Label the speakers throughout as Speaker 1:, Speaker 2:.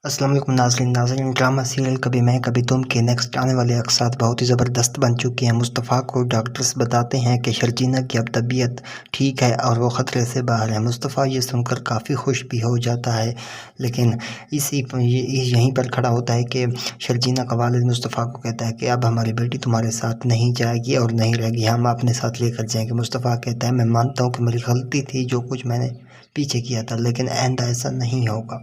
Speaker 1: السلام علیکم ناظرین ڈرامہ سیریل کبھی میں کبھی تم کے نیکسٹ آنے والے اقساط بہت ہی زبردست بن چکی ہیں۔ مصطفیٰ کو ڈاکٹرز بتاتے ہیں کہ شرجینہ کی اب طبیعت ٹھیک ہے اور وہ خطرے سے باہر ہے۔ مصطفیٰ یہ سن کر کافی خوش بھی ہو جاتا ہے، لیکن یہیں پر کھڑا ہوتا ہے کہ شرجینہ کا والد مصطفیٰ کو کہتا ہے کہ اب ہماری بیٹی تمہارے ساتھ نہیں جائے گی اور نہیں رہے گی، ہم اپنے ساتھ لے کر جائیں گے۔ مصطفیٰ کہتا ہے میں مانتا ہوں کہ میری غلطی تھی، جو کچھ میں نے پیچھے کیا تھا، لیکن آئندہ ایسا نہیں ہوگا۔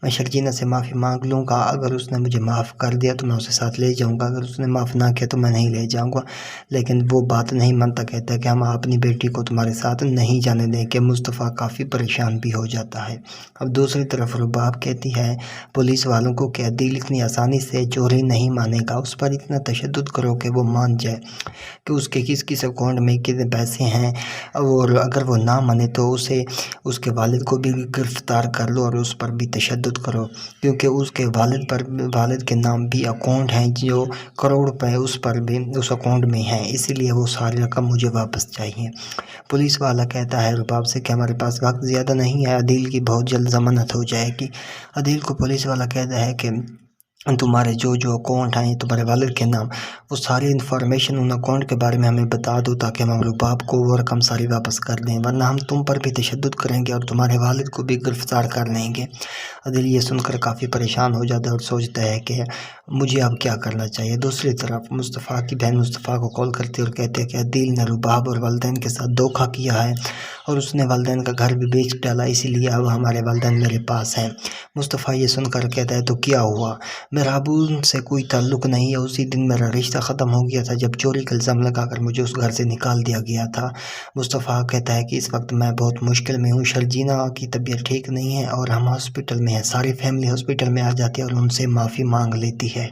Speaker 1: میں شرجینہ سے معافی مانگ لوں گا، اگر اس نے مجھے معاف کر دیا تو میں اسے ساتھ لے جاؤں گا، اگر اس نے معاف نہ کیا تو میں نہیں لے جاؤں گا۔ لیکن وہ بات نہیں مانتا، کہتا ہے کہ ہم اپنی بیٹی کو تمہارے ساتھ نہیں جانے دیں گے۔ مصطفیٰ کافی پریشان بھی ہو جاتا ہے۔ اب دوسری طرف رباب کہتی ہے پولیس والوں کو کہ عدیل اتنی آسانی سے چوری نہیں مانے گا، اس پر اتنا تشدد کرو کہ وہ مان جائے کہ اس کے کس اکاؤنٹ میں کتنے پیسے ہیں، اور اگر وہ نہ مانے تو اس کے والد کو بھی گرفتار کر لو اور اس پر بھی تشدد کرو، کیونکہ اس کے والد کے نام بھی اکاؤنٹ ہیں جو کروڑ روپے اس اکاؤنٹ میں ہیں، اسی لیے وہ ساری رقم مجھے واپس چاہیے۔ پولیس والا کہتا ہے رباب سے کہ ہمارے پاس وقت زیادہ نہیں ہے، عدیل کی بہت جلد ضمانت ہو جائے گی۔ عدیل کو پولیس والا کہتا ہے کہ تمہارے جو اکاؤنٹ ہیں تمہارے والد کے نام، وہ ساری انفارمیشن ان اکاؤنٹ کے بارے میں ہمیں بتا دو تاکہ ہم رباب کو وہ رقم ساری واپس کر دیں، ورنہ ہم تم پر بھی تشدد کریں گے اور تمہارے والد کو بھی گرفتار کر لیں گے۔ عدیل یہ سن کر کافی پریشان ہو جاتا ہے اور سوچتا ہے کہ مجھے اب کیا کرنا چاہیے۔ دوسری طرف مصطفیٰ کی بہن مصطفیٰ کو کال کرتی ہے اور کہتے ہیں کہ عدیل نے رباب اور والدین کے ساتھ دھوکہ کیا ہے اور اس نے والدین کا گھر بھی بیچ ڈالا، اسی لیے اب ہمارے والدین میرے پاس ہیں۔ مصطفیٰ یہ سن کر کہتا ہے تو کیا ہوا؟ میرا اب ان سے کوئی تعلق نہیں ہے، اسی دن میرا رشتہ ختم ہو گیا تھا جب چوری کا الزام لگا کر مجھے اس گھر سے نکال دیا گیا تھا۔ مصطفیٰ کہتا ہے کہ اس وقت میں بہت مشکل میں ہوں، شرجینہ کی طبیعت ٹھیک نہیں ہے اور ہم ہاسپٹل میں ہیں، ساری فیملی ہاسپٹل میں آ جاتی ہے اور ان سے معافی مانگ لیتی ہے۔